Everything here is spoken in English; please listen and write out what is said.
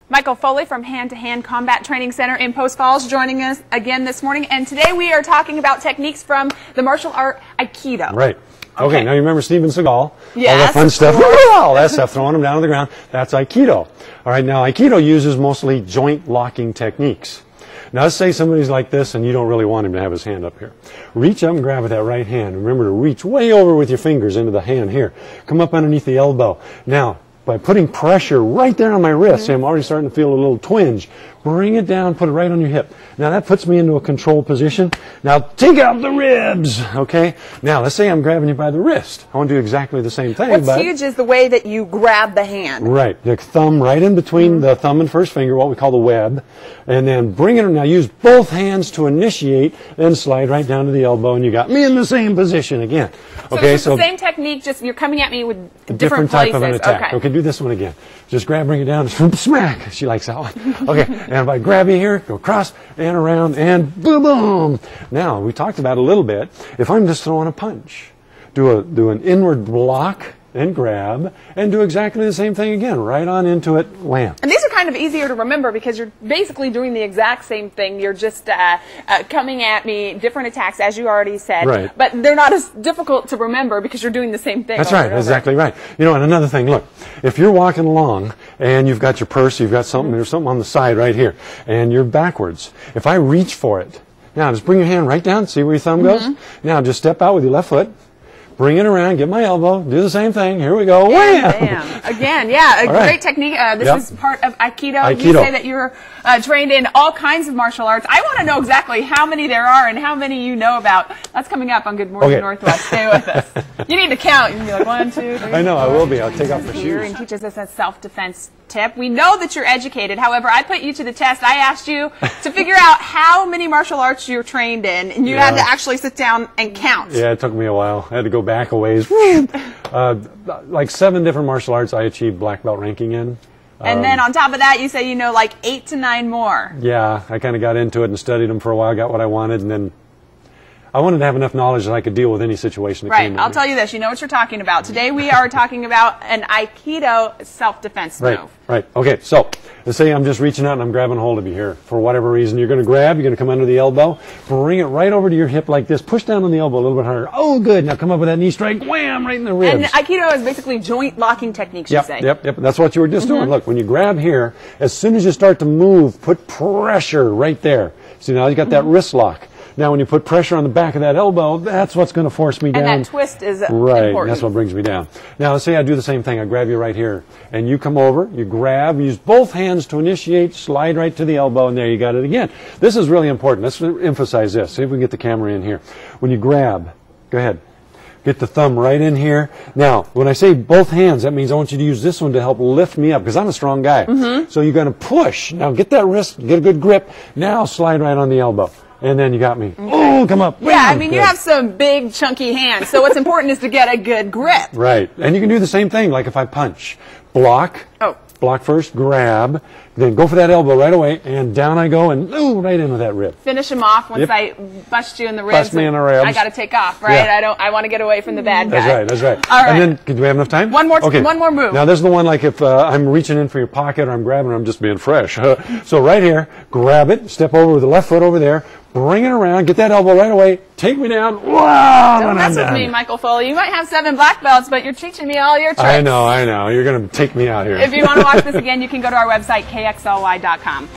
Michael Foley from Hand to Hand Combat Training Center in Post Falls joining us again this morning. And today we are talking about techniques from the martial art Aikido. Right. Okay, now you remember Steven Seagal? Yes, all that fun stuff, all that stuff, throwing them down to the ground. That's Aikido. All right, now Aikido uses mostly joint locking techniques. Now let's say somebody's like this and you don't really want him to have his hand up here. Reach up and grab with that right hand. Remember to reach way over with your fingers into the hand here. Come up underneath the elbow. Now, by putting pressure right there on my wrist, see, I'm already starting to feel a little twinge. Bring it down, put it right on your hip. Now that puts me into a controlled position. Now take out the ribs, okay? Now let's say I'm grabbing you by the wrist. I want to do exactly the same thing. What's huge is the way that you grab the hand. Right, the thumb right in between the thumb and first finger, what we call the web. And then bring it, now use both hands to initiate, then slide right down to the elbow, and you got me in the same position again. Okay, so it's the same technique, just you're coming at me with different type places. of an attack. Okay, do this one again. Just grab, bring it down, smack. She likes that one. Okay, and if I grab you here, go across and around and boom, boom. Now, we talked about a little bit, if I'm just throwing a punch, do an inward block and grab, and do exactly the same thing again. Right on into it, wham. And these are kind of easier to remember because you're basically doing the exact same thing. You're just coming at me, different attacks, as you already said. Right. But they're not as difficult to remember because you're doing the same thing. That's right, exactly right. You know, and another thing, look, if you're walking along and you've got your purse, you've got something, there's something on the side right here, and you're backwards. If I reach for it, now just bring your hand right down, see where your thumb goes? Now just step out with your left foot. Bring it around, get my elbow, do the same thing. Here we go. Wham! Bam. Again, yeah, a great technique. This is part of Aikido. You say that you're trained in all kinds of martial arts. I want to know exactly how many there are and how many you know about. That's coming up on Good Morning Northwest. Stay with us. You need to count. You can be like 1, 2, 3. I know, I will be. I'll take off the shoes. And teaches us a self-defense tip. We know that you're educated. However, I put you to the test. I asked you to figure out how many martial arts you're trained in, and you had to actually sit down and count. Yeah, it took me a while. I had to go back a ways. Like 7 different martial arts I achieved black belt ranking in. And then on top of that, you say you know like 8 to 9 more. Yeah, I kind of got into it and studied them for a while, got what I wanted, and then I wanted to have enough knowledge that I could deal with any situation that came at me. I'll tell you this, you know what you're talking about. Today we are talking about an Aikido self-defense move. Right. Okay, so let's say I'm just reaching out and I'm grabbing hold of you here. For whatever reason, you're going to grab, you're going to come under the elbow, bring it right over to your hip like this, push down on the elbow a little bit harder. Oh, good. Now come up with that knee strike, wham, right in the ribs. And Aikido is basically joint locking techniques, you say. Yep. That's what you were just doing. Look, when you grab here, as soon as you start to move, put pressure right there. See, now you got that wrist lock. Now, when you put pressure on the back of that elbow, that's what's going to force me down. And that twist is important. Right, that's what brings me down. Now, let's say I do the same thing. I grab you right here, and you come over, you grab, use both hands to initiate, slide right to the elbow, and there you got it again. This is really important. Let's emphasize this. See if we can get the camera in here. When you grab, go ahead. Get the thumb right in here. Now, when I say both hands, that means I want you to use this one to help lift me up, because I'm a strong guy. So you're going to push. Now, get that wrist, get a good grip. Now, slide right on the elbow. And then you got me. Oh, come up. Yeah, I mean, you have some big, chunky hands. So what's important is to get a good grip. Right. And you can do the same thing, like if I punch. Block. Block first, grab, then go for that elbow right away, and down I go, and right in with that rib. Finish him off once I bust you in the ribs. Bust me in the ribs. I got to take off, right? I want to get away from the bad guy. That's right. All right. And then, do we have enough time? One more move. Now, this is the one like if I'm reaching in for your pocket or I'm grabbing, I'm just being fresh. So right here, grab it, step over with the left foot over there, bring it around, get that elbow right away, take me down. Wow! Don't mess with me, Michael Foley. You might have 7 black belts, but you're teaching me all your tricks. I know. You're going to take me out here. If you want to watch this again, you can go to our website, kxly.com.